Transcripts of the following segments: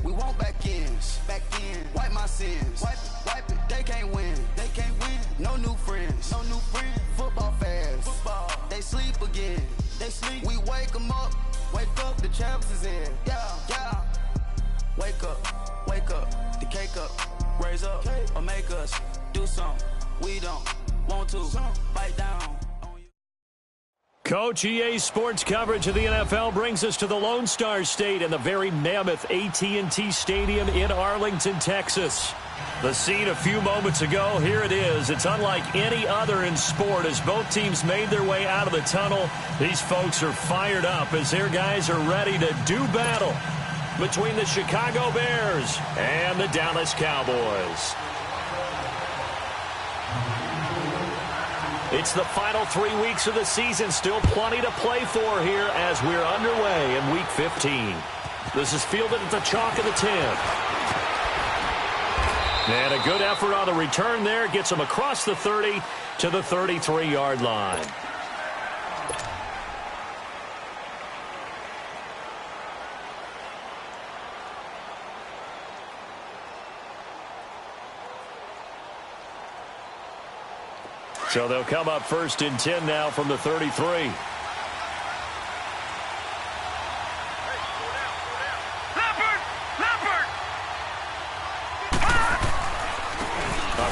We want back ends. Wipe my sins. Wipe it. They can't win. No new friends. Football fans. They sleep again. We wake them up. The champs is in. Yeah. Wake up. The cake up. Raise up. Or make us do something. We don't want to. Bite down. Coach, EA Sports coverage of the NFL brings us to the Lone Star State and the very mammoth AT&T Stadium in Arlington, Texas. The scene a few moments ago, here it is. It's unlike any other in sport as both teams made their way out of the tunnel. These folks are fired up as their guys are ready to do battle between the Chicago Bears and the Dallas Cowboys. It's the final 3 weeks of the season. Still plenty to play for here as we're underway in Week 15. This is fielded at the chalk of the 10. And a good effort on the return there. Gets them across the 30 to the 33-yard line. So they'll come up 1st and 10 now from the 33.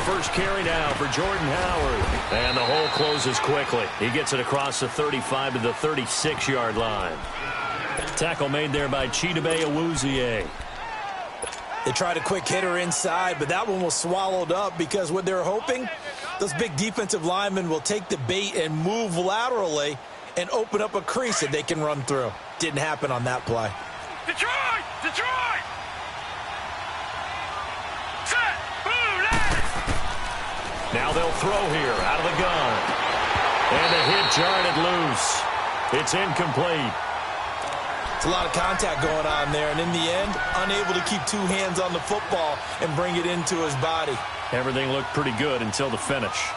First carry now for Jordan Howard. And the hole closes quickly. He gets it across the 35 to the 36-yard line. Tackle made there by Chidobe Awuzie. They tried a quick hitter inside, but that one was swallowed up because what they're hoping, those big defensive linemen will take the bait and move laterally and open up a crease that they can run through. Didn't happen on that play. Detroit! Now they'll throw here out of the gun. And the hit jarred it loose. It's incomplete. It's a lot of contact going on there, and in the end, unable to keep two hands on the football and bring it into his body. Everything looked pretty good until the finish.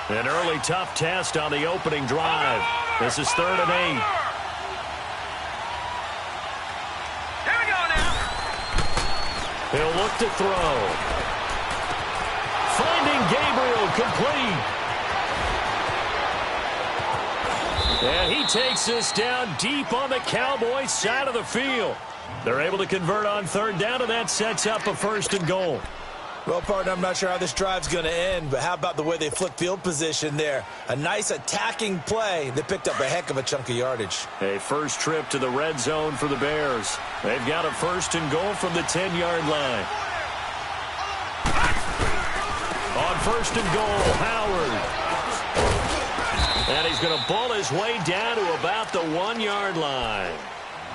An early tough test on the opening drive. This is 3rd and 8. Here we go now. He'll look to throw. Finding Gabriel complete. And he takes this down deep on the Cowboys side of the field. They're able to convert on 3rd down, and that sets up a 1st and goal. Well, partner, I'm not sure how this drive's going to end, but how about the way they flip field position there? A nice attacking play that picked up a heck of a chunk of yardage. A first trip to the red zone for the Bears. They've got a 1st and goal from the 10-yard line. On 1st and goal, Howard. And he's going to bull his way down to about the 1-yard line.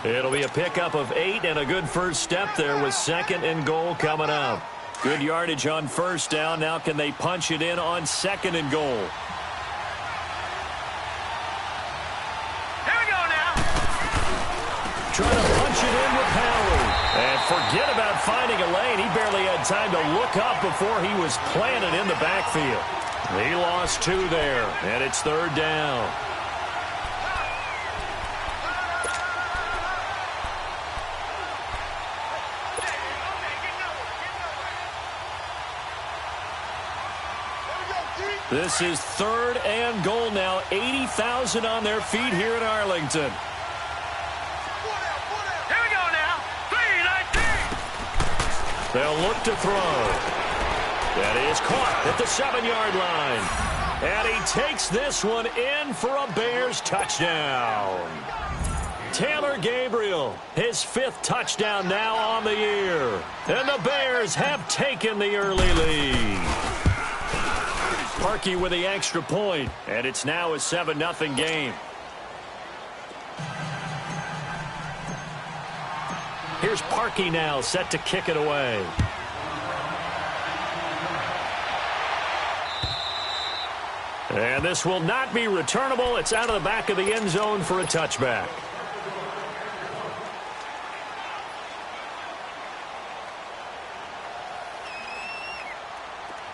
It'll be a pickup of 8 and a good first step there with 2nd and goal coming up. Good yardage on 1st down. Now can they punch it in on 2nd and goal? Here we go now. Trying to punch it in with Howard. And forget about finding a lane. He barely had time to look up before he was planted in the backfield. He lost 2 there, and it's 3rd down. This is 3rd and goal now. 80,000 on their feet here in Arlington. Here we go now. 3-19. They'll look to throw. That is caught at the 7-yard line. And he takes this one in for a Bears touchdown. Taylor Gabriel, his 5th touchdown now on the year. And the Bears have taken the early lead. Parkey with the extra point, and it's now a 7-0 game. Here's Parkey now, set to kick it away. And this will not be returnable. It's out of the back of the end zone for a touchback.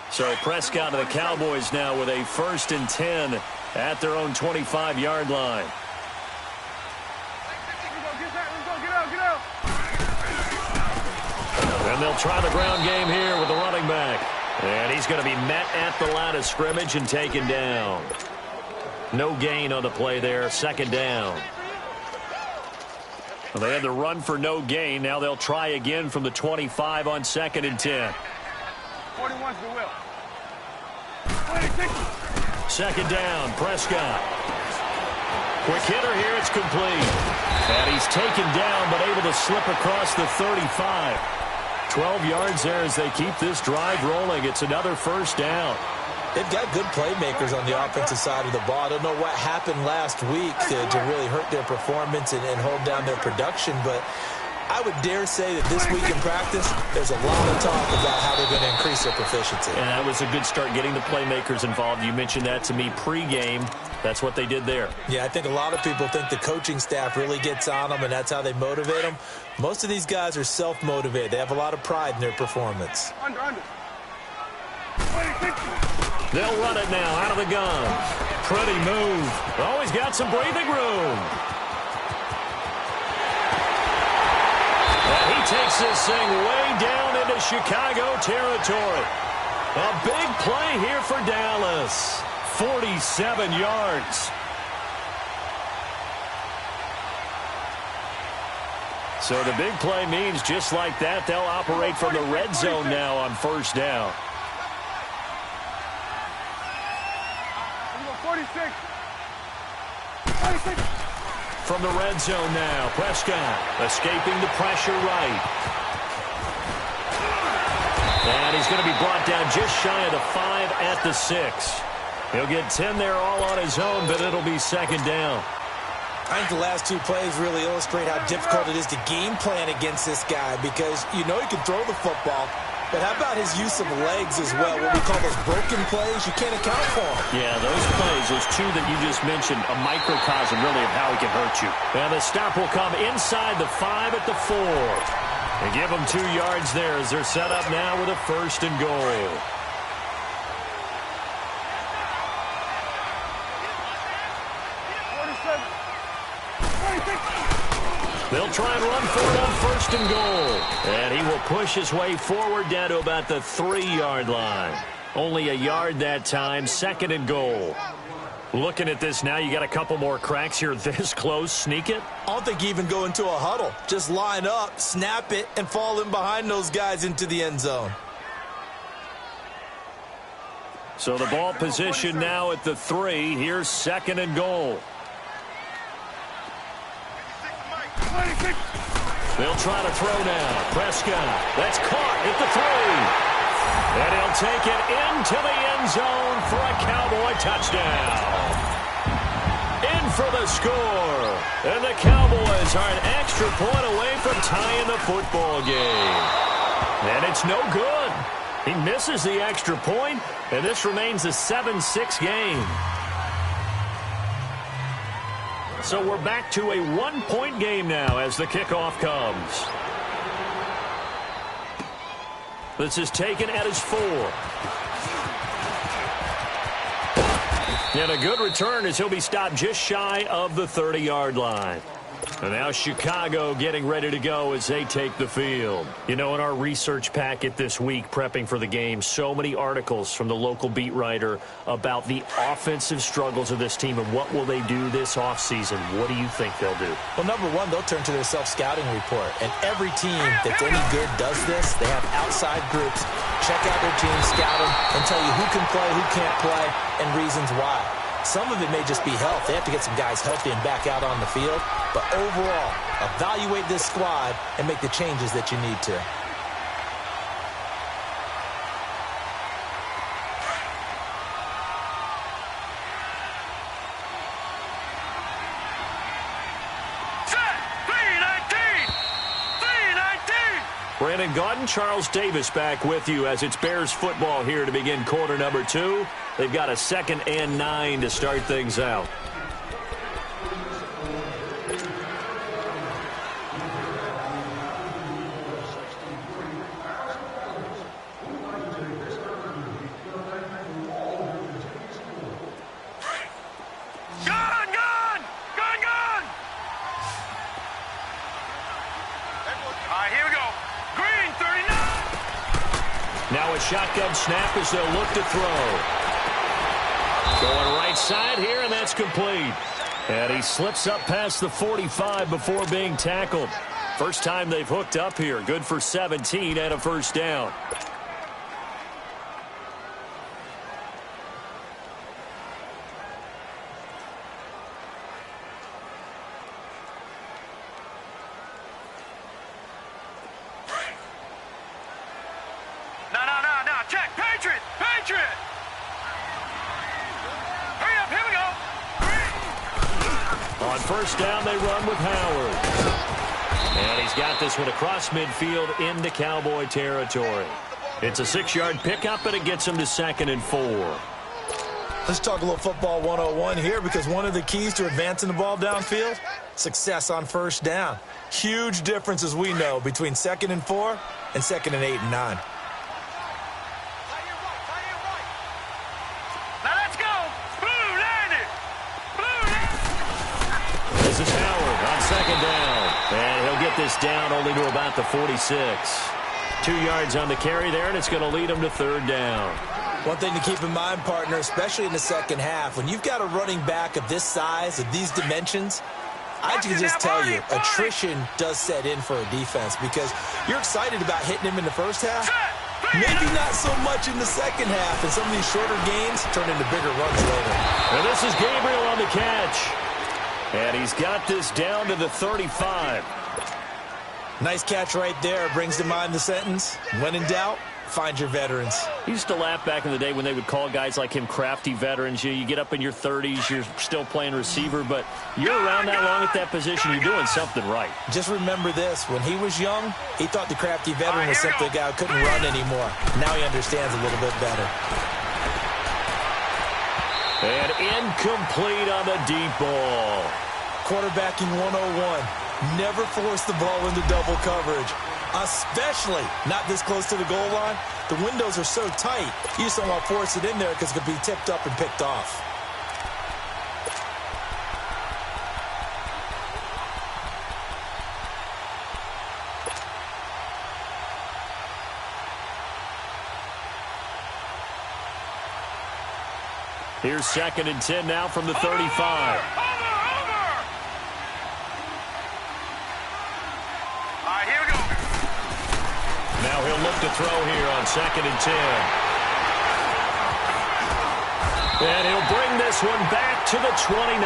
So Prescott and the Cowboys now with a 1st and 10 at their own 25-yard line. And they'll try the ground game here with the running back. And he's going to be met at the line of scrimmage and taken down. No gain on the play there. Second down. Well, they had the run for no gain. Now they'll try again from the 25 on 2nd and 10. 41's the will. 2nd down, Prescott. Quick hitter here, it's complete. And he's taken down, but able to slip across the 35. 12 yards there as they keep this drive rolling. It's another first down. They've got good playmakers on the offensive side of the ball. I don't know what happened last week to really hurt their performance and hold down their production, but I would dare say that this week in practice, there's a lot of talk about how they're going to increase their proficiency. And that was a good start getting the playmakers involved. You mentioned that to me pregame. That's what they did there. Yeah, I think a lot of people think the coaching staff really gets on them, and that's how they motivate them. Most of these guys are self-motivated. They have a lot of pride in their performance. Under. They'll run it now out of the gun. Pretty move. Always got some breathing room. And he takes this thing way down into Chicago territory. A big play here for Dallas. 47 yards. So the big play means just like that, they'll operate from the red zone now on first down. 46. From the red zone now, Prescott escaping the pressure right. And he's going to be brought down just shy of the 5 at the 6. He'll get 10 there all on his own, but it'll be second down. I think the last two plays really illustrate how difficult it is to game plan against this guy because you know he can throw the football, but how about his use of legs as well? What we call those broken plays, you can't account for them. Yeah, those plays, those two that you just mentioned, a microcosm really of how he can hurt you. And the stop will come inside the 5 at the 4. And give them 2 yards there as they're set up now with a first and goal. They'll try and run for it on first and goal. And he will push his way forward down to about the 3-yard line. Only a yard that time, second and goal. Looking at this now, you got a couple more cracks here this close. Sneak it? I don't think you even go into a huddle. Just line up, snap it, and fall in behind those guys into the end zone. So the ball position now at the 3. Here's second and goal. They'll try to throw now. Prescott. That's caught at the 3. And he'll take it into the end zone for a Cowboy touchdown. In for the score. And the Cowboys are an extra point away from tying the football game. And it's no good. He misses the extra point, and this remains a 7-6 game. So we're back to a 1-point game now as the kickoff comes. This is taken at his 4. And a good return as he'll be stopped just shy of the 30-yard line. And now Chicago getting ready to go as they take the field. You know, in our research packet this week, prepping for the game, so many articles from the local beat writer about the offensive struggles of this team and what will they do this offseason. What do you think they'll do? Well, number one, they'll turn to their self-scouting report. And every team that's any good does this. They have outside groups, check out their team, scout them, and tell you who can play, who can't play, and reasons why. Some of it may just be health. They have to get some guys healthy and back out on the field. But overall, evaluate this squad and make the changes that you need to. Brandon Gaudin, Charles Davis back with you as it's Bears football here to begin quarter number 2. They've got a 2nd and 9 to start things out. All right, here we go. Green, 39. Now a shotgun snap as they'll look to throw. Going right side here, and that's complete. And he slips up past the 45 before being tackled. First time they've hooked up here. Good for 17 and a first down. No. Check. Patriot. Hurry up. Here we go. On first down, they run with Howard. And he's got this one across midfield into Cowboy territory. It's a 6-yard pickup, and it gets him to 2nd and 4. Let's talk a little football 101 here, because one of the keys to advancing the ball downfield, success on first down. Huge difference, as we know, between 2nd and 4 and 2nd and 8 and 9. This is Howard on 2nd down. And he'll get this down only to about the 46. 2 yards on the carry there, and it's going to lead him to 3rd down. One thing to keep in mind, partner, especially in the second half, when you've got a running back of this size, of these dimensions, I can just tell you, attrition does set in for a defense, because you're excited about hitting him in the first half. Maybe not so much in the second half, and some of these shorter gains turn into bigger runs later. And this is Gabriel on the catch. And he's got this down to the 35. Nice catch right there. Brings to mind the sentence, when in doubt, find your veterans. He used to laugh back in the day when they would call guys like him crafty veterans. You get up in your 30s, you're still playing receiver, but you're around that long at that position, you're doing something right. Just remember this. When he was young, he thought the crafty veteran was simply a guy who couldn't run anymore. Now he understands a little bit better. And incomplete on the deep ball. Quarterbacking 101. Never force the ball into double coverage, especially not this close to the goal line. The windows are so tight, you just don't want to force it in there because it could be tipped up and picked off. Here's 2nd and 10 now from the 35. Now he'll look to throw here on 2nd and 10. And he'll bring this one back to the 29.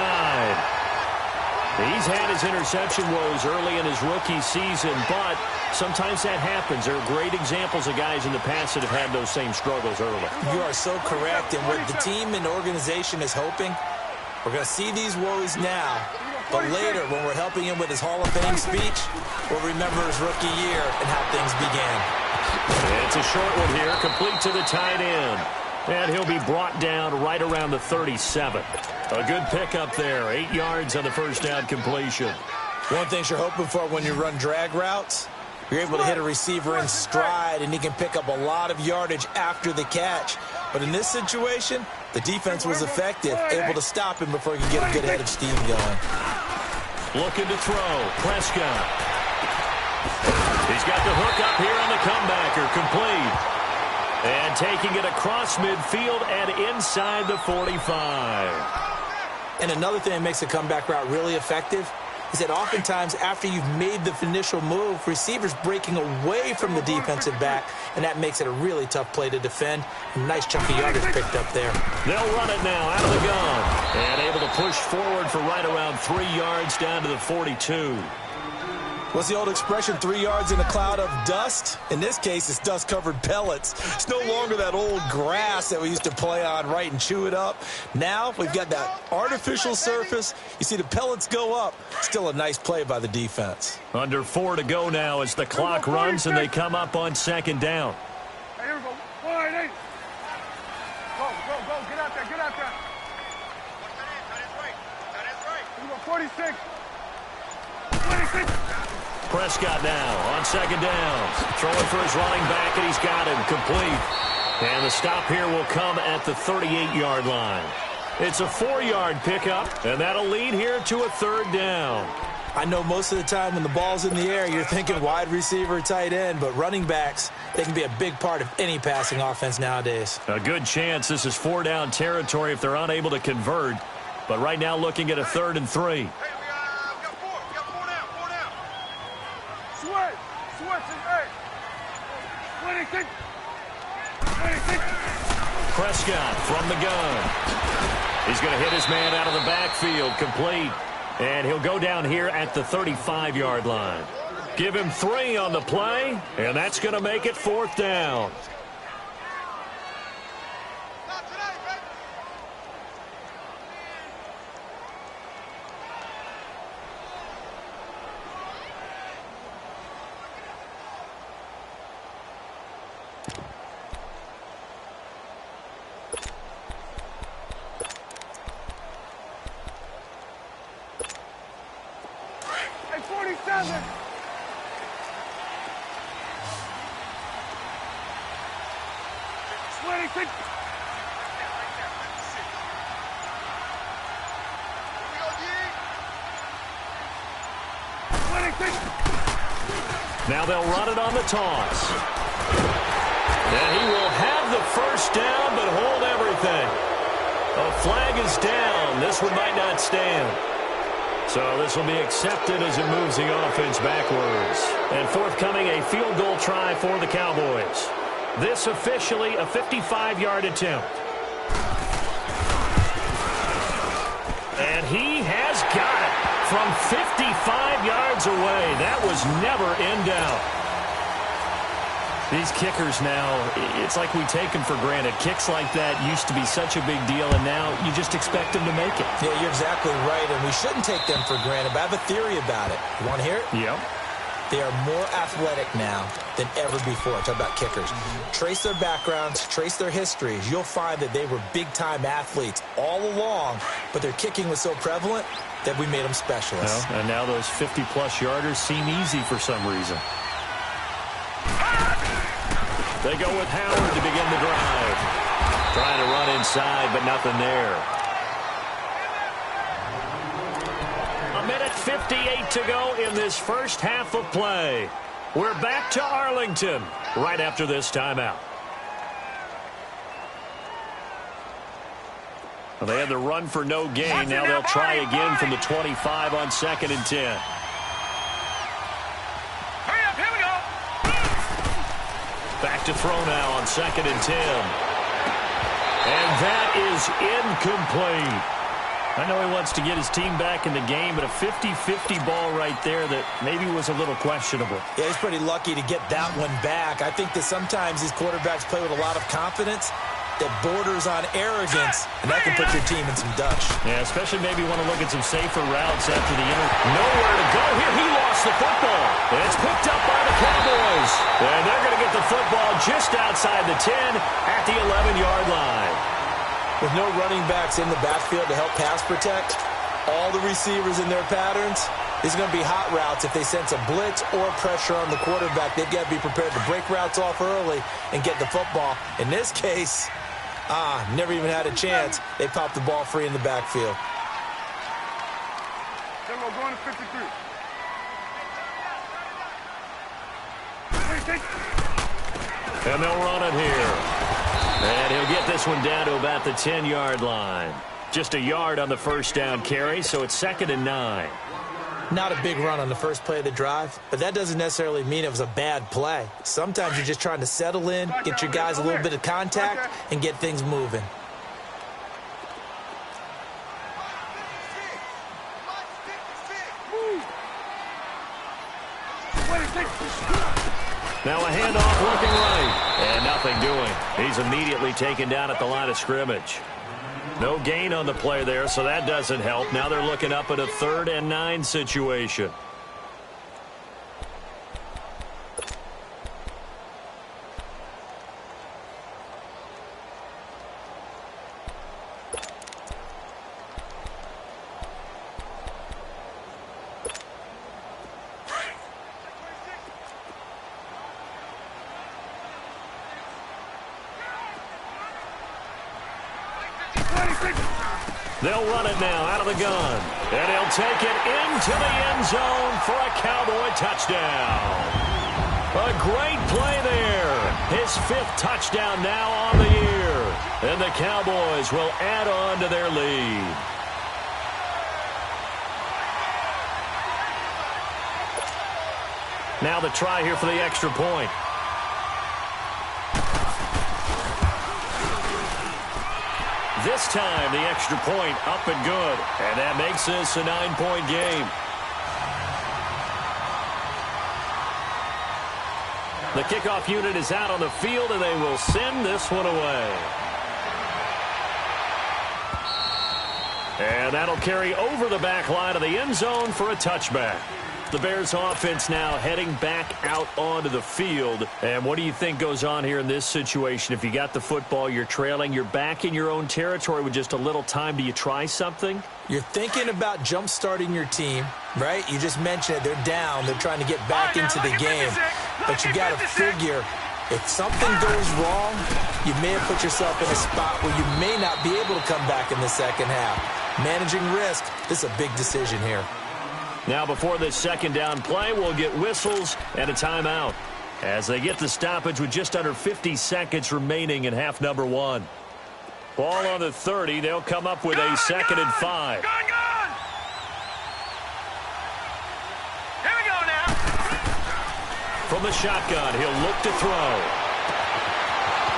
He's had his interception woes early in his rookie season, but sometimes that happens. There are great examples of guys in the past that have had those same struggles early. You are so correct, and what the team and organization is hoping, we're going to see these woes now, but later, when we're helping him with his Hall of Fame speech, we'll remember his rookie year and how things began. It's a short one here, complete to the tight end. And he'll be brought down right around the 37. A good pickup there, 8 yards on the first down completion. One thing you're hoping for when you run drag routes, you're able to hit a receiver in stride, and he can pick up a lot of yardage after the catch. But in this situation, the defense was effective, able to stop him before he could get a good head of steam going. Looking to throw, Prescott. He's got the hook up here on the comebacker, complete. And taking it across midfield and inside the 45. And another thing that makes a comeback route really effective is that oftentimes after you've made the initial move, receivers breaking away from the defensive back, and that makes it a really tough play to defend. A nice chunk of yardage picked up there. They'll run it now out of the gun. And able to push forward for right around 3 yards down to the 42. What's the old expression, 3 yards in a cloud of dust? In this case, it's dust-covered pellets. It's no longer that old grass that we used to play on, right, and chew it up. Now we've got that artificial surface. You see the pellets go up. Still a nice play by the defense. Under 4 to go now as the clock runs and they come up on 2nd down. Hey, here we go. 1-8. Go. Get out there. That is right. Here we go, 46. 26. Prescott now on 2nd down. Throwing for his running back, and he's got him complete. And the stop here will come at the 38-yard line. It's a 4-yard pickup, and that'll lead here to a 3rd down. I know most of the time when the ball's in the air, you're thinking wide receiver, tight end, but running backs, they can be a big part of any passing offense nowadays. A good chance this is 4-down territory if they're unable to convert. But right now looking at a 3rd and 3. Hey, we got four down. Switch, hey. 26. Prescott from the gun. He's going to hit his man out of the backfield, complete. And he'll go down here at the 35-yard line. Give him 3 on the play, and that's going to make it 4th down. Hey, 47. Now they'll run it on the toss. And he will have the first down, but hold everything. A flag is down. This one might not stand. So this will be accepted as it moves the offense backwards. And forthcoming, a field goal try for the Cowboys. This officially a 55-yard attempt. And he has got it from 55 yards away. That was never in doubt. These kickers now, it's like we take them for granted. Kicks like that used to be such a big deal, and now you just expect them to make it. Yeah, you're exactly right, and we shouldn't take them for granted, but I have a theory about it. You want to hear it? Yep. They are more athletic now than ever before. Talk about kickers. Trace their backgrounds, trace their histories. You'll find that they were big-time athletes all along, but their kicking was so prevalent that we made them specialists. Well, and now those 50-plus yarders seem easy for some reason. They go with Howard to begin the drive. Trying to run inside, but nothing there. 1:58 to go in this first half of play. We're back to Arlington right after this timeout. Well, they had the run for no gain. Now they'll try again from the 25 on 2nd and 10. Hurry up, here we go. Back to throw now on 2nd and 10. And that is incomplete. I know he wants to get his team back in the game, but a 50-50 ball right there that maybe was a little questionable. Yeah, he's pretty lucky to get that one back. I think that sometimes these quarterbacks play with a lot of confidence that borders on arrogance, and that can put your team in some dutch. Yeah, especially maybe want to look at some safer routes after the nowhere to go here. He lost the football. And it's picked up by the Cowboys. And they're going to get the football just outside the 10 at the 11-yard line. With no running backs in the backfield to help pass protect, all the receivers in their patterns, these are going to be hot routes. If they sense a blitz or pressure on the quarterback, they've got to be prepared to break routes off early and get the football. In this case, never even had a chance. They popped the ball free in the backfield. Then we're going to 53. And they'll run it here. And he'll get this one down to about the 10-yard line. Just a yard on the first down carry, so it's 2nd and 9. Not a big run on the first play of the drive, but that doesn't necessarily mean it was a bad play. Sometimes you're just trying to settle in, get your guys a little bit of contact, and get things moving. Now a handoff looking right. And nothing doing. He's immediately taken down at the line of scrimmage. No gain on the play there, so that doesn't help. Now they're looking up at a 3rd and 9 situation. They'll run it now out of the gun. And he'll take it into the end zone for a Cowboy touchdown. A great play there. His 5th touchdown now on the year. And the Cowboys will add on to their lead. Now the try here for the extra point. This time the extra point up and good. And that makes this a 9-point game. The kickoff unit is out on the field, and they will send this one away. And that'll carry over the back line of the end zone for a touchback. The Bears offense now heading back out onto the field. And what do you think goes on here in this situation? If you got the football, you're trailing, you're back in your own territory with just a little time. Do you try something? You're thinking about jump-starting your team, right? You just mentioned it. They're down. They're trying to get back into the game. But you got to figure, if something goes wrong, you may have put yourself in a spot where you may not be able to come back in the second half. Managing risk, this is a big decision here. Now before this second down play, we'll get whistles and a timeout as they get the stoppage with just under 50 seconds remaining in half number 1. Ball on the 30. They'll come up with a 2nd and 5. Gone! Here we go now. From the shotgun, he'll look to throw.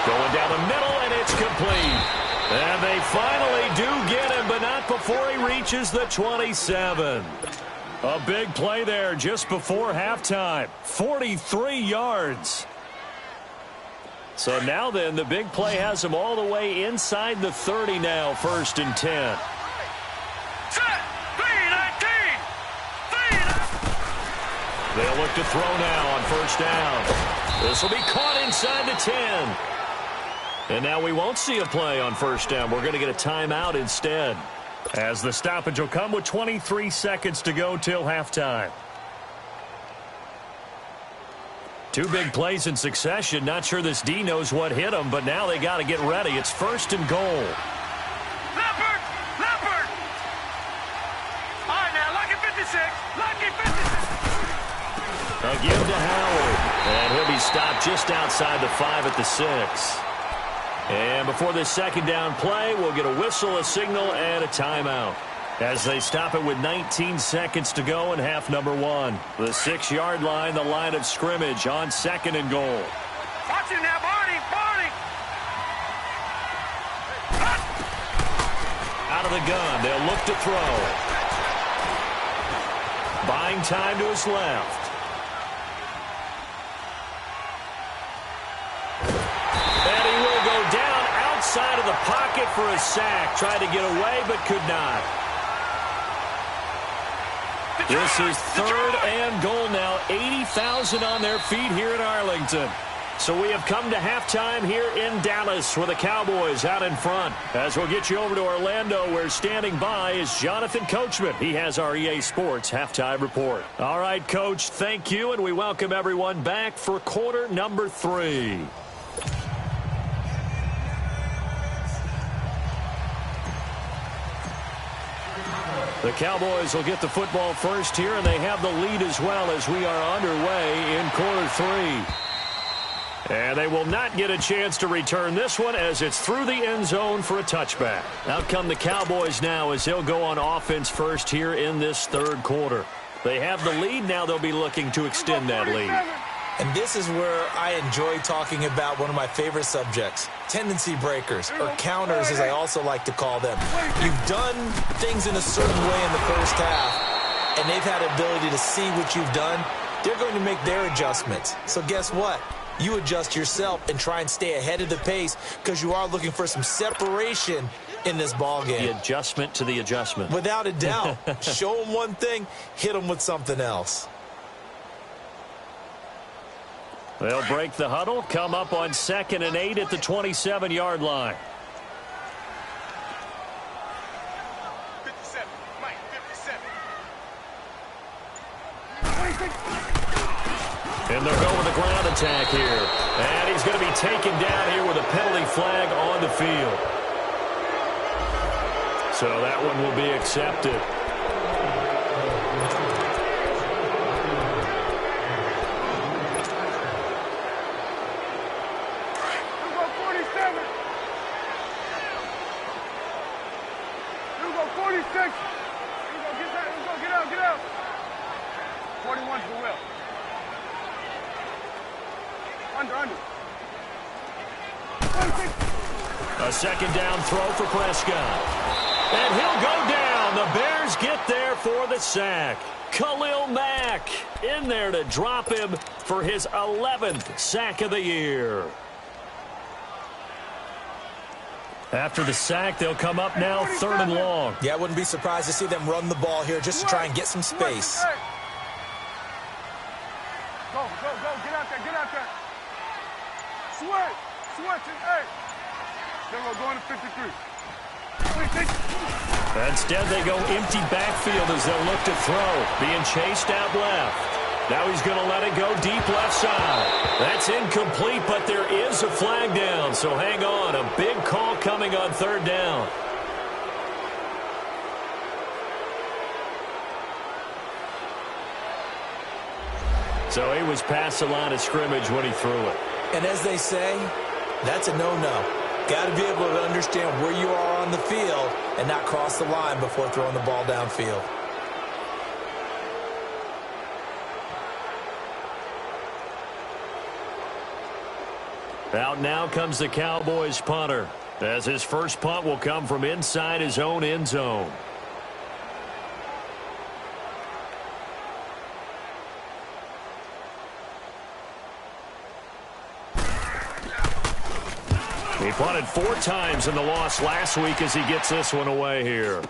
Going down the middle, and it's complete. And they finally do get him, but not before he reaches the 27. A big play there just before halftime. 43 yards. So now then, the big play has him all the way inside the 30 now, 1st and 10. They'll look to throw now on 1st down. This will be caught inside the 10. And now we won't see a play on 1st down. We're going to get a timeout instead, as the stoppage will come with 23 seconds to go till halftime. 2 big plays in succession. Not sure this D knows what hit him, but now they got to get ready. It's 1st and goal. Leopard! All right, now, lucky 56. Lucky 56. Again to Howard. And he'll be stopped just outside the 5 at the 6. And before this second down play, we'll get a whistle, a signal, and a timeout, as they stop it with 19 seconds to go in half number 1. The 6-yard line, the line of scrimmage on 2nd and goal. Watch him now, Barney! Out of the gun, they'll look to throw. Buying time to his left. And he will go down outside of the pocket for a sack. Tried to get away, but could not. This is 3rd and goal now. 80,000 on their feet here in Arlington. So we have come to halftime here in Dallas with the Cowboys out in front. As we'll get you over to Orlando, where standing by is Jonathan Coachman. He has our EA Sports halftime report. All right, Coach, thank you, and we welcome everyone back for quarter number 3. The Cowboys will get the football first here, and they have the lead as well as we are underway in quarter 3. And they will not get a chance to return this one, as it's through the end zone for a touchback. Out come the Cowboys now, as they'll go on offense first here in this 3rd quarter. They have the lead. Now they'll be looking to extend that lead. And this is where I enjoy talking about one of my favorite subjects, tendency breakers, or counters as I also like to call them. You've done things in a certain way in the first half, and they've had the ability to see what you've done. They're going to make their adjustments. So guess what? You adjust yourself and try and stay ahead of the pace, because you are looking for some separation in this ball game. The adjustment to the adjustment. Without a doubt. Show them one thing, hit them with something else. They'll break the huddle, come up on 2nd and 8 at the 27-yard line. 57. Mike, 57. And they'll go with a ground attack here. And he's going to be taken down here with a penalty flag on the field. So that one will be accepted. Under. A second down throw for Prescott. And he'll go down. The Bears get there for the sack. Khalil Mack in there to drop him for his 11th sack of the year. After the sack, they'll come up now 3rd and long. Yeah, I wouldn't be surprised to see them run the ball here just to try and get some space. Go. Get out there. Switch. Then we'll go into 53. Instead, they go empty backfield as they'll look to throw. Being chased out left. Now he's going to let it go deep left side. That's incomplete, but there is a flag down, so hang on. A big call coming on 3rd down. So he was past the line of scrimmage when he threw it. And as they say, that's a no-no. Got to be able to understand where you are on the field and not cross the line before throwing the ball downfield. Out now comes the Cowboys punter, as his first punt will come from inside his own end zone. He punted 4 times in the loss last week as he gets this one away here.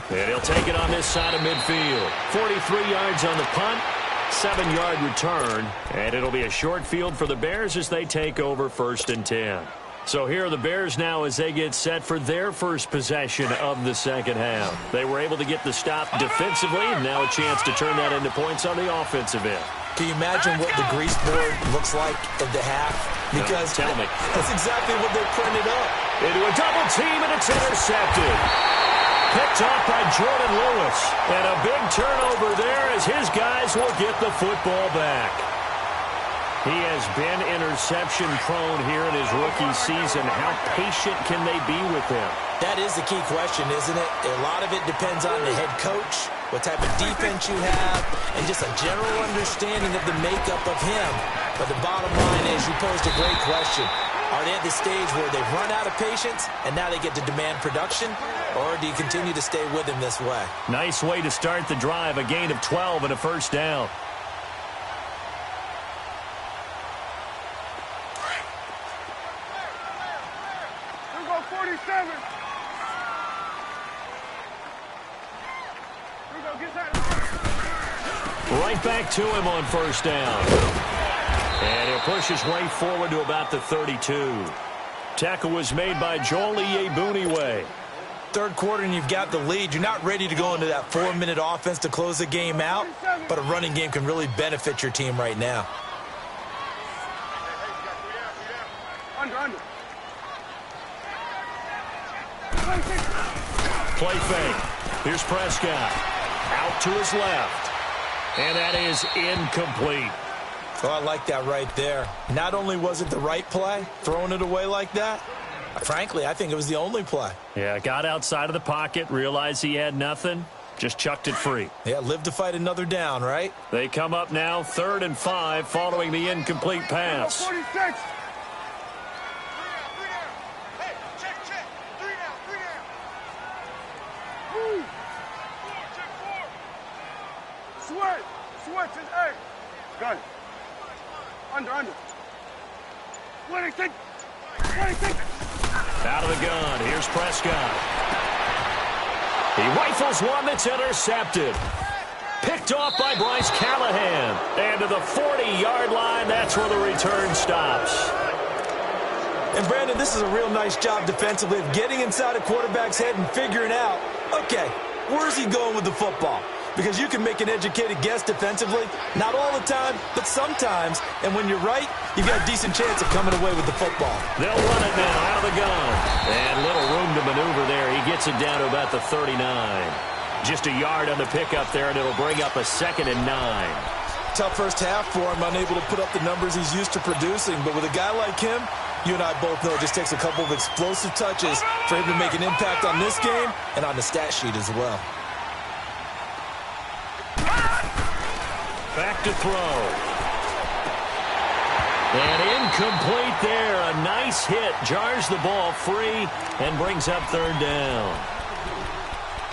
And he'll take it on this side of midfield. 43 yards on the punt, 7-yard return, and it'll be a short field for the Bears as they take over 1st and 10. So here are the Bears now as they get set for their first possession of the second half. They were able to get the stop defensively, and now a chance to turn that into points on the offensive end. Can you imagine what the grease board looks like at the half? Because tell me. That's exactly what they printed up. Into a double team, and it's intercepted. Picked off by Jordan Lewis. And a big turnover there as his guys will get the football back. He has been interception prone here in his rookie season. How patient can they be with him? That is the key question, isn't it? A lot of it depends on the head coach, what type of defense you have, and just a general understanding of the makeup of him. But the bottom line is, you posed a great question. Are they at the stage where they've run out of patience and now they get to demand production? Or do you continue to stay with him this way? Nice way to start the drive. A gain of 12 and a first down. Here we go, 47. Here we go, get that. Right back to him on first down. And he'll push his way forward to about the 32. Tackle was made by Joel Iyiegbuniwe. Third quarter and you've got the lead. You're not ready to go into that 4-minute offense to close the game out, but a running game can really benefit your team right now. Under. Play fake. Here's Prescott. Out to his left. And that is incomplete. Oh, I like that right there. Not only was it the right play, throwing it away like that, frankly, I think it was the only play. Yeah, got outside of the pocket, realized he had nothing, just chucked it free. Yeah, live to fight another down, right? They come up now 3rd and 5 following the incomplete pass. 46. Hey, check. 3 down. Move. 4. Switch is 8. Got it. Under. 26. Out of the gun, here's Prescott. He rifles one that's intercepted. Picked off by Bryce Callahan. And to the 40-yard line, that's where the return stops. And Brandon, this is a real nice job defensively of getting inside a quarterback's head and figuring out, okay, where's he going with the football? Because you can make an educated guess defensively, not all the time, but sometimes. And when you're right, you've got a decent chance of coming away with the football. They'll run it now out of the gun. And little room to maneuver there. He gets it down to about the 39. Just a yard on the pickup there, and it'll bring up a 2nd and 9. Tough first half for him, unable to put up the numbers he's used to producing. But with a guy like him, you and I both know it just takes a couple of explosive touches for him to make an impact on this game and on the stat sheet as well. Back to throw. And incomplete there. A nice hit. Jars the ball free and brings up third down.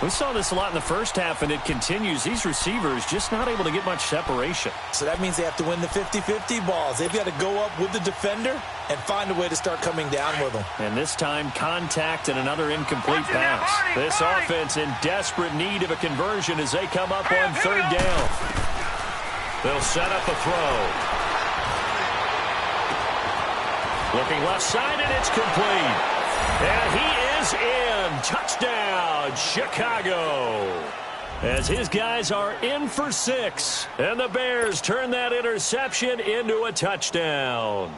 We saw this a lot in the first half, and it continues. These receivers just not able to get much separation. So that means they have to win the 50-50 balls. They've got to go up with the defender and find a way to start coming down with them. And this time, contact and another incomplete pass. This offense in desperate need of a conversion as they come up on third down. They'll set up a throw. Looking left side, and it's complete. And he is in. Touchdown, Chicago. As his guys are in for 6. And the Bears turn that interception into a touchdown.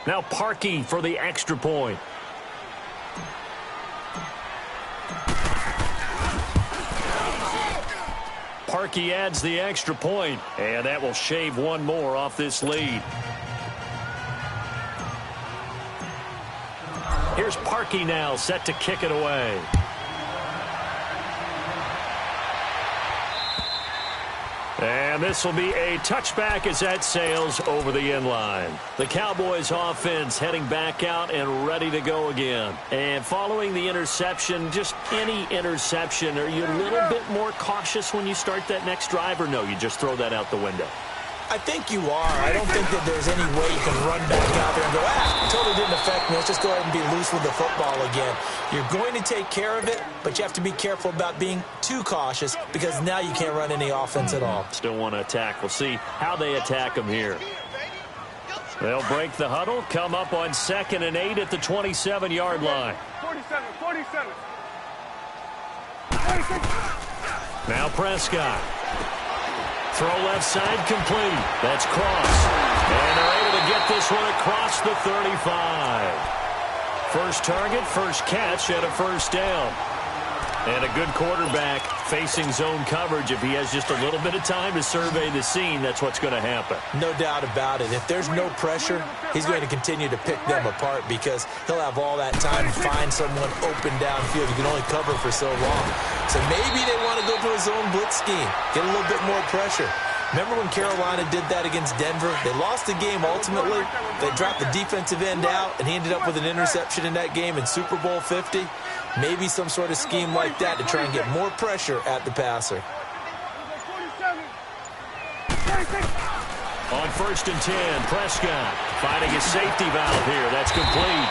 Now Parkey for the extra point. Parkey adds the extra point, and that will shave one more off this lead. Here's Parkey now, set to kick it away. And this will be a touchback as that sails over the end line. The Cowboys offense heading back out and ready to go again. And following the interception, just any interception, are you a little bit more cautious when you start that next drive, or no, you just throw that out the window? I think you are. I don't think that there's any way you can run back out there and go, totally didn't affect me. Let's just go ahead and be loose with the football again. You're going to take care of it, but you have to be careful about being too cautious because now you can't run any offense at all. Still want to attack. We'll see how they attack them here. They'll break the huddle, come up on 2nd and 8 at the 27-yard line. 47. Now Prescott. Throw left side complete. That's Cross. And they're able to get this one across the 35. First target, first catch, and a first down. And a good quarterback facing zone coverage. If he has just a little bit of time to survey the scene, that's what's going to happen. No doubt about it. If there's no pressure, he's going to continue to pick them apart because he'll have all that time to find someone open downfield. You can only cover for so long. So maybe they want to go to a zone blitz scheme, get a little bit more pressure. Remember when Carolina did that against Denver? They lost the game ultimately. They dropped the defensive end out, and he ended up with an interception in that game in Super Bowl 50. Maybe some sort of scheme like that to try and get more pressure at the passer. On 1st and 10, Prescott finding a safety valve here. That's complete.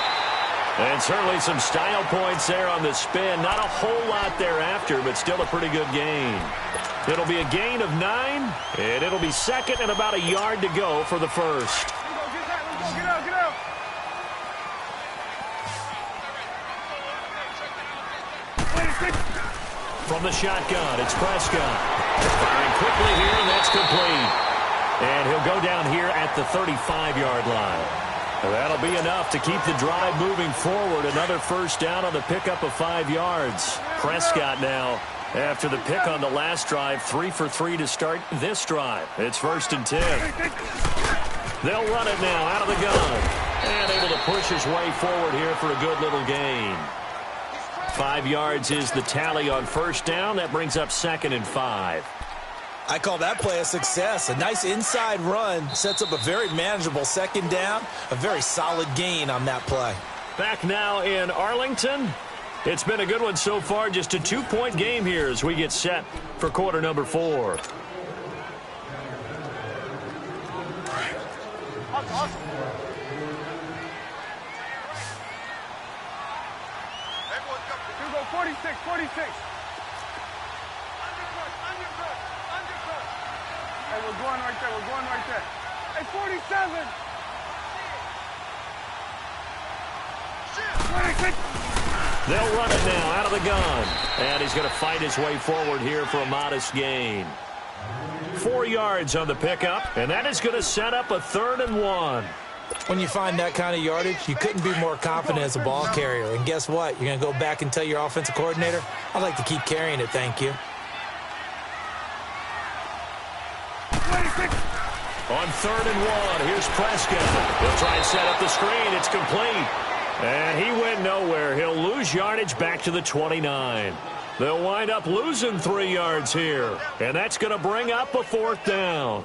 And certainly some style points there on the spin. Not a whole lot thereafter, but still a pretty good gain. It'll be a gain of 9, and it'll be 2nd and about a yard to go for the first. Get out. From the shotgun, it's Prescott. Firing quickly here, and that's complete. And he'll go down here at the 35-yard line. That'll be enough to keep the drive moving forward. Another first down on the pickup of 5 yards. Prescott now, after the pick on the last drive, 3 for 3 to start this drive. It's 1st and 10. They'll run it now out of the gun. And able to push his way forward here for a good little gain. 5 yards is the tally on first down. That brings up 2nd and 5. I call that play a success. A nice inside run sets up a very manageable 2nd down. A very solid gain on that play. Back now in Arlington. It's been a good one so far. Just a 2-point game here as we get set for quarter number 4. Here we go, 46. Hey, we're going right there. Hey, 47. They'll run it now out of the gun. And he's going to fight his way forward here for a modest gain. 4 yards on the pickup, and that is going to set up a 3rd and 1. When you find that kind of yardage, you couldn't be more confident as a ball carrier. And guess what? You're going to go back and tell your offensive coordinator, I'd like to keep carrying it, thank you. On 3rd and 1, here's Prescott. He'll try and set up the screen. It's complete. And he went nowhere. He'll lose yardage back to the 29. They'll wind up losing 3 yards here. And that's going to bring up a 4th down.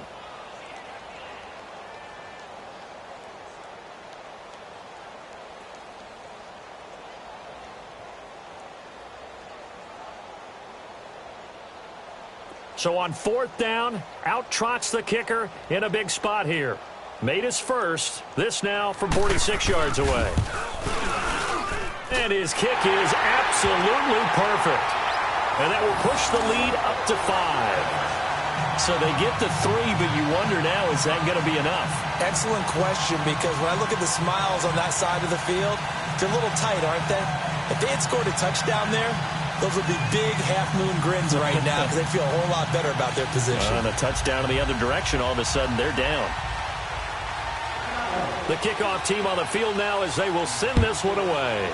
So on 4th down, out trots the kicker in a big spot here. Made his first. This now from 46 yards away. And his kick is absolutely perfect. And that will push the lead up to 5. So they get the 3, but you wonder now, is that going to be enough? Excellent question, because when I look at the smiles on that side of the field, they're a little tight, aren't they? If they had scored a touchdown there, those would be big half-moon grins right now because they feel a whole lot better about their position. And a touchdown in the other direction, all of a sudden they're down. The kickoff team on the field now as they will send this one away.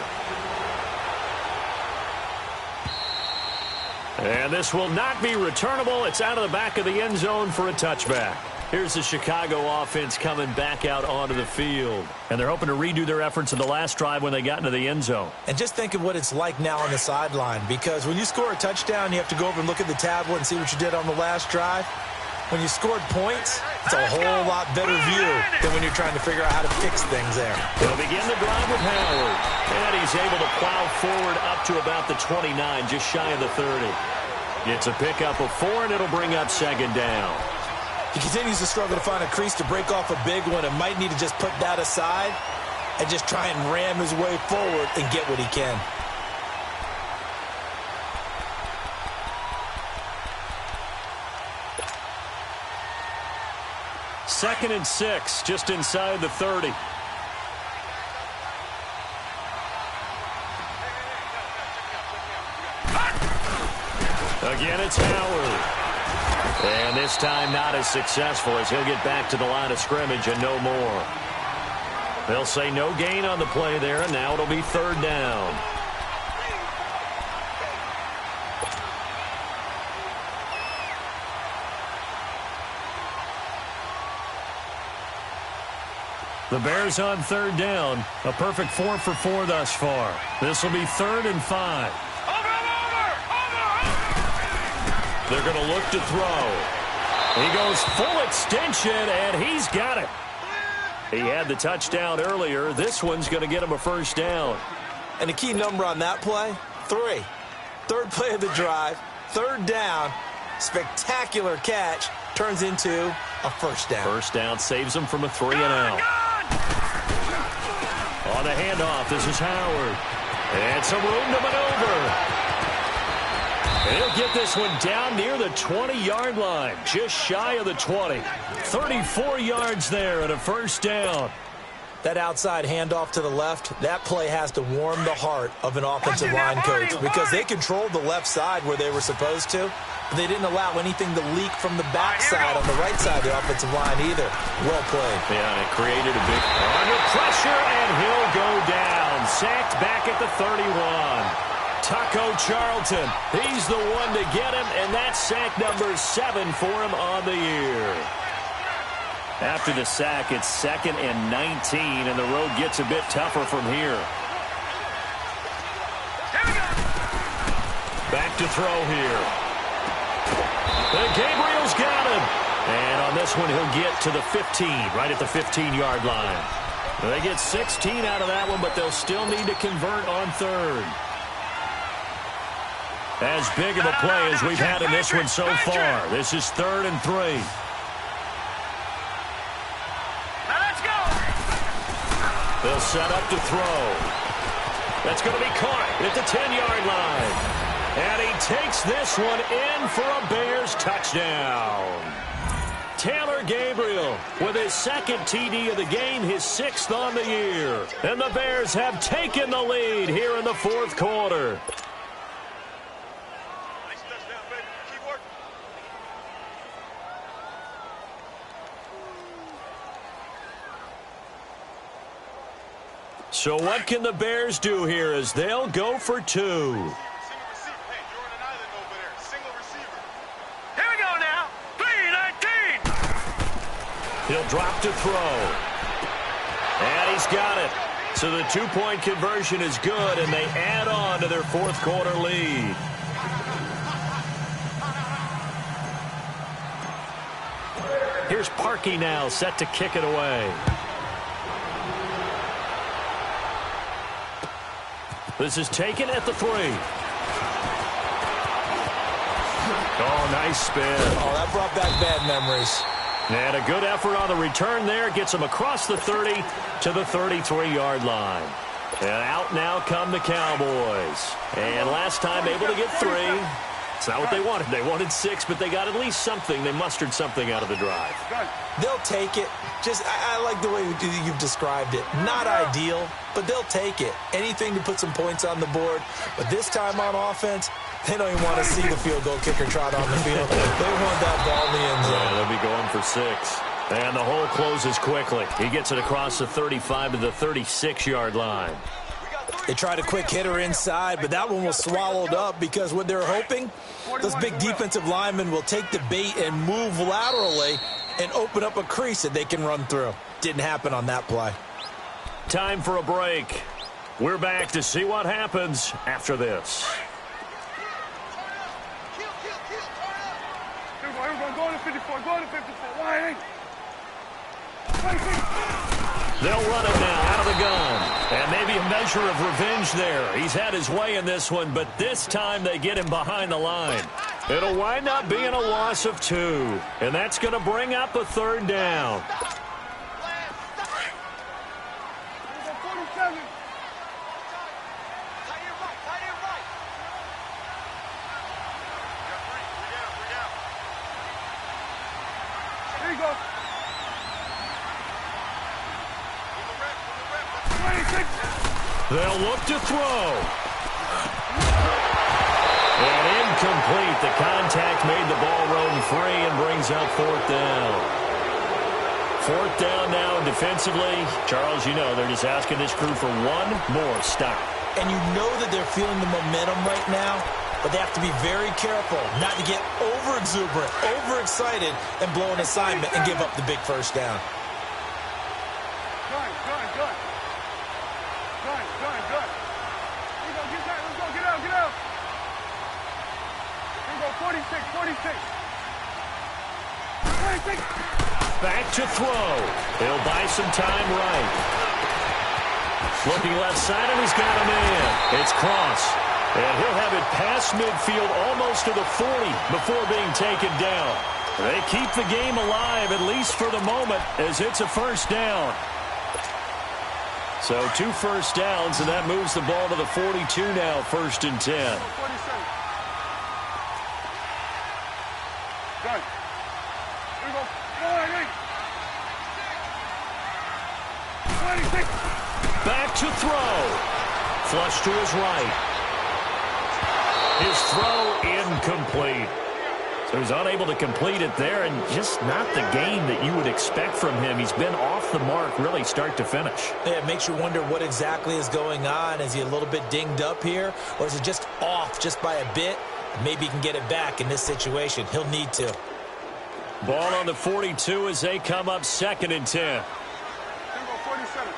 And this will not be returnable. It's out of the back of the end zone for a touchback. Here's the Chicago offense coming back out onto the field. And they're hoping to redo their efforts in the last drive when they got into the end zone. And just think of what it's like now on the sideline, because when you score a touchdown, you have to go over and look at the tablet and see what you did on the last drive. When you scored points, it's a whole lot better view than when you're trying to figure out how to fix things there. They'll begin the drive with Howard. And he's able to plow forward up to about the 29, just shy of the 30. Gets a pickup of 4, and it'll bring up 2nd down. He continues to struggle to find a crease to break off a big one and might need to just put that aside and just try and ram his way forward and get what he can. Second and 6, just inside the 30. Again, it's Howard. And this time not as successful as he'll get back to the line of scrimmage and no more. They'll say no gain on the play there, and now it'll be 3rd down. The Bears on 3rd down. A perfect 4 for 4 thus far. This will be 3rd and 5. They're going to look to throw. He goes full extension, and he's got it. He had the touchdown earlier. This one's going to get him a 1st down. And the key number on that play, 3. 3rd play of the drive, 3rd down, spectacular catch, turns into a 1st down. 1st down saves him from a 3 and out. On the handoff, this is Howard. And some room to maneuver. And he'll get this one down near the 20-yard line, just shy of the 20. 34 yards there and a 1st down. That outside handoff to the left, that play has to warm the heart of an offensive line coach because they controlled the left side where they were supposed to, but they didn't allow anything to leak from the backside on the right side of the offensive line either. Well played. Yeah, and it created a big under pressure, and he'll go down. Sacked back at the 31. Taco Charlton, he's the one to get him, and that's sack number 7 for him on the year. After the sack, it's 2nd and 19, and the road gets a bit tougher from here. Back to throw here. And Gabriel's got him. And on this one, he'll get to the 15, right at the 15-yard line. They get 16 out of that one, but they'll still need to convert on 3rd. As big of a play as we've had in this one so far. This is 3rd and 3. Let's go. They'll set up to throw. That's going to be caught at the 10-yard line. And he takes this one in for a Bears touchdown. Taylor Gabriel with his 2nd TD of the game, his 6th on the year. And the Bears have taken the lead here in the 4th quarter. So what can the Bears do here as they'll go for 2? He'll drop to throw. And he's got it. So the 2-point conversion is good, and they add on to their 4th quarter lead. Here's Parkey now, set to kick it away. This is taken at the 3. Oh, nice spin. Oh, that brought back bad memories. And a good effort on the return there. Gets him across the 30 to the 33-yard line. And out now come the Cowboys. And last time able to get 3. It's not what they wanted. They wanted 6, but they got at least something. They mustered something out of the drive. They'll take it. I like the way you've described it. Not ideal, but they'll take it. Anything to put some points on the board. But this time on offense, they don't even want to see the field goal kicker trot on the field. They want that ball in the end zone. Yeah, they'll be going for 6. And the hole closes quickly. He gets it across the 35 to the 36-yard line. They tried a quick hitter inside, but that one was swallowed up because what they're hoping, those big defensive linemen will take the bait and move laterally and open up a crease that they can run through. Didn't happen on that play. Time for a break. We're back to see what happens after this. Here we go. Go to 54. Go to 54. Line. They'll run it now out of the gun. And maybe a measure of revenge there. He's had his way in this one, but this time they get him behind the line. It'll wind up being a loss of 2. And that's going to bring up a 3rd down. Here you go. They'll look to throw. And incomplete. The contact made the ball roam free and brings up 4th down. 4th down now defensively. Charles, you know, they're just asking this crew for one more stop. And you know that they're feeling the momentum right now, but they have to be very careful not to get over-exuberant, over-excited, and blow an assignment and give up the big 1st down. Good. Here you go, get that. Let's go, get out. Here you go, 46. Back to throw. He'll buy some time right. Looking left side, and he's got a man. It's Cross. And he'll have it past midfield almost to the 40 before being taken down. They keep the game alive, at least for the moment, as it's a 1st down. So 2 1st downs, and that moves the ball to the 42 now, 1st and 10. Good. Here we go. 26. Back to throw. Flush to his right. His throw incomplete. So he's unable to complete it there, and just not the game that you would expect from him. He's been off the mark really start to finish. Yeah, it makes you wonder what exactly is going on. Is he a little bit dinged up here, or is it just off just by a bit? Maybe he can get it back in this situation. He'll need to. Ball on the 42 as they come up 2nd and 10. Here we go, 47.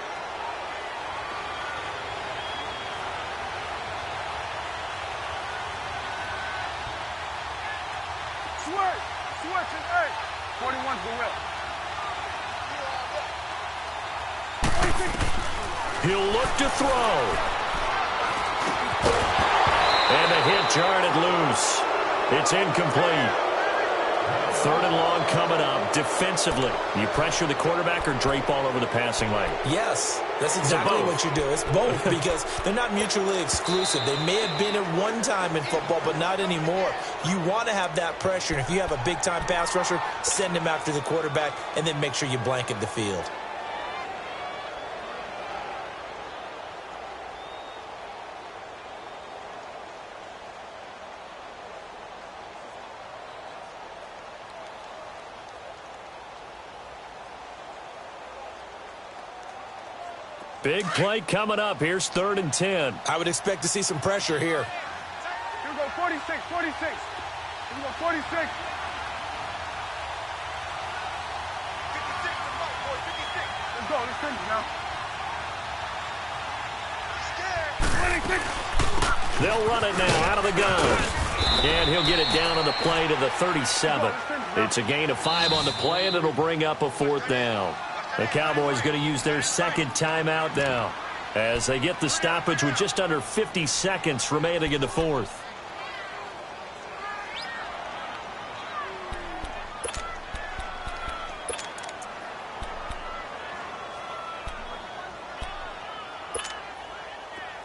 Switch and 41's the whip. He'll look to throw. And the hit jarred it loose. It's incomplete. 3rd and long coming up. Defensively, you pressure the quarterback or drape all over the passing lane? Yes, that's exactly what you do. It's both because they're not mutually exclusive. They may have been at one time in football, but not anymore. You want to have that pressure, and if you have a big-time pass rusher, send him after the quarterback, and then make sure you blanket the field. Big play coming up. Here's 3rd and 10. I would expect to see some pressure here. Here we go, 46. Here we go, 46. 56. Let's go, let's finish now. 26. They'll run it now out of the gun. And he'll get it down on the play to the 37. It's a gain of 5 on the play, and it'll bring up a 4th down. The Cowboys going to use their 2nd timeout now as they get the stoppage with just under 50 seconds remaining in the 4th.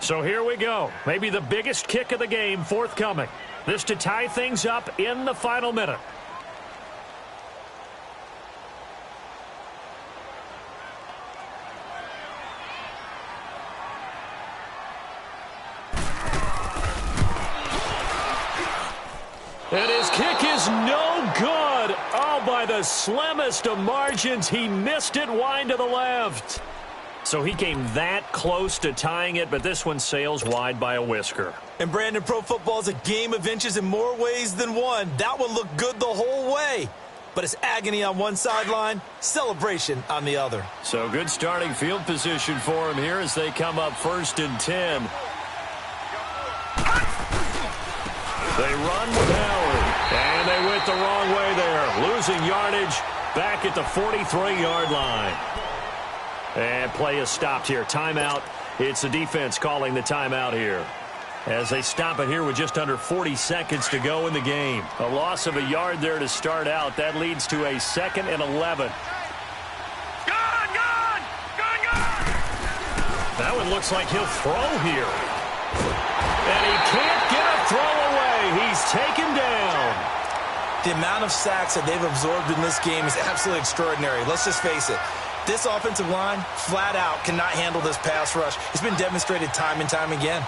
So here we go. Maybe the biggest kick of the game forthcoming. This to tie things up in the final minute. And his kick is no good. Oh, by the slimmest of margins, he missed it wide to the left. So he came that close to tying it, but this one sails wide by a whisker. And Brandon, pro football is a game of inches in more ways than one. That one looked good the whole way. But it's agony on one sideline, celebration on the other. So good starting field position for him here as they come up 1st and 10. They run with Howard, and they went the wrong way there. Losing yardage back at the 43-yard line. And play is stopped here. Timeout. It's the defense calling the timeout here. As they stop it here with just under 40 seconds to go in the game. A loss of a yard there to start out. That leads to a 2nd and 11. Gone! That one looks like he'll throw here. And he can't get a throw away. He's taken down. The amount of sacks that they've absorbed in this game is absolutely extraordinary. Let's just face it. This offensive line, flat out, cannot handle this pass rush. It's been demonstrated time and time again.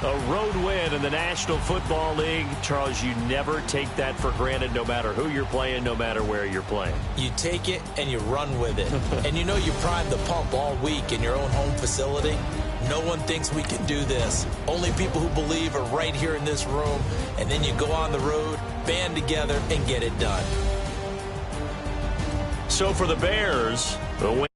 A road win in the National Football League. Charles, you never take that for granted no matter who you're playing, no matter where you're playing. You take it and you run with it. And you know you primed the pump all week in your own home facility. No one thinks we can do this. Only people who believe are right here in this room. And then you go on the road, band together, and get it done. So for the Bears, the win.